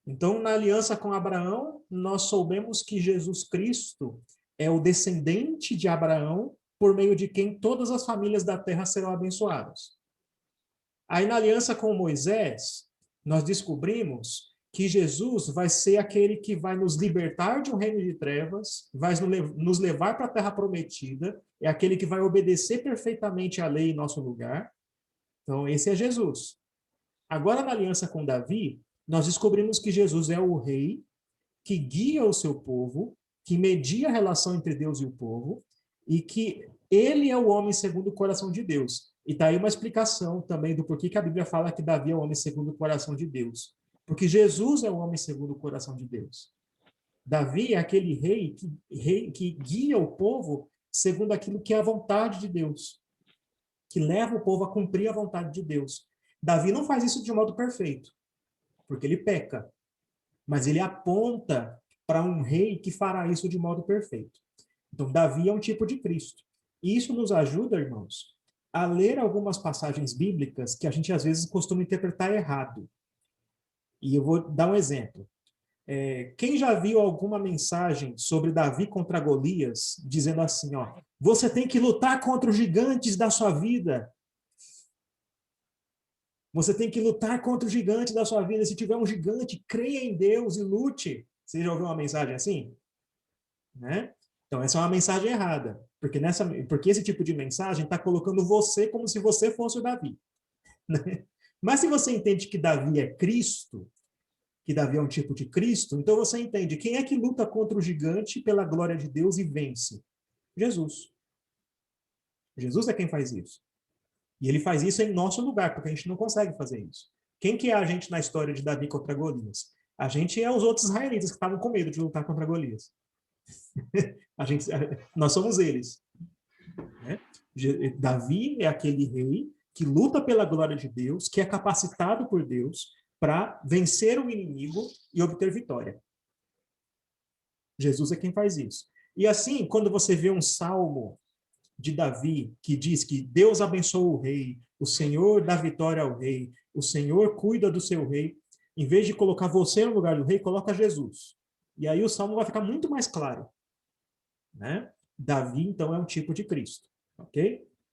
Então, na aliança com Abraão, nós soubemos que Jesus Cristo é o descendente de Abraão, por meio de quem todas as famílias da terra serão abençoadas. Aí, na aliança com Moisés, nós descobrimos que Jesus vai ser aquele que vai nos libertar de um reino de trevas, vai nos levar para a terra prometida, é aquele que vai obedecer perfeitamente à lei em nosso lugar. Então, esse é Jesus. Agora, na aliança com Davi, nós descobrimos que Jesus é o rei que guia o seu povo, que media a relação entre Deus e o povo, e que ele é o homem segundo o coração de Deus. E está aí uma explicação também do porquê que a Bíblia fala que Davi é o homem segundo o coração de Deus. Porque Jesus é o homem segundo o coração de Deus. Davi é aquele rei que guia o povo segundo aquilo que é a vontade de Deus, que leva o povo a cumprir a vontade de Deus. Davi não faz isso de modo perfeito, porque ele peca, mas ele aponta para um rei que fará isso de modo perfeito. Então, Davi é um tipo de Cristo. E isso nos ajuda, irmãos, a ler algumas passagens bíblicas que a gente às vezes costuma interpretar errado. E eu vou dar um exemplo. Quem já viu alguma mensagem sobre Davi contra Golias, dizendo assim, ó, você tem que lutar contra os gigantes da sua vida. Você tem que lutar contra os gigantes da sua vida. Se tiver um gigante, creia em Deus e lute. Você já ouviu uma mensagem assim? Né? Então, essa é uma mensagem errada. Porque esse tipo de mensagem está colocando você como se você fosse o Davi. Né? Mas se você entende que Davi é Cristo, que Davi é um tipo de Cristo, então você entende quem é que luta contra o gigante pela glória de Deus e vence? Jesus. Jesus é quem faz isso. E ele faz isso em nosso lugar, porque a gente não consegue fazer isso. Quem que é a gente na história de Davi contra Golias? A gente é os outros israelitas que estavam com medo de lutar contra Golias. Nós somos eles. Né? Davi é aquele rei que luta pela glória de Deus, que é capacitado por Deus para vencer o inimigo e obter vitória. Jesus é quem faz isso. E assim, quando você vê um salmo de Davi, que diz que Deus abençoa o rei, o Senhor dá vitória ao rei, o Senhor cuida do seu rei, em vez de colocar você no lugar do rei, coloca Jesus. E aí o salmo vai ficar muito mais claro. Né? Davi, então, é um tipo de Cristo. Ok?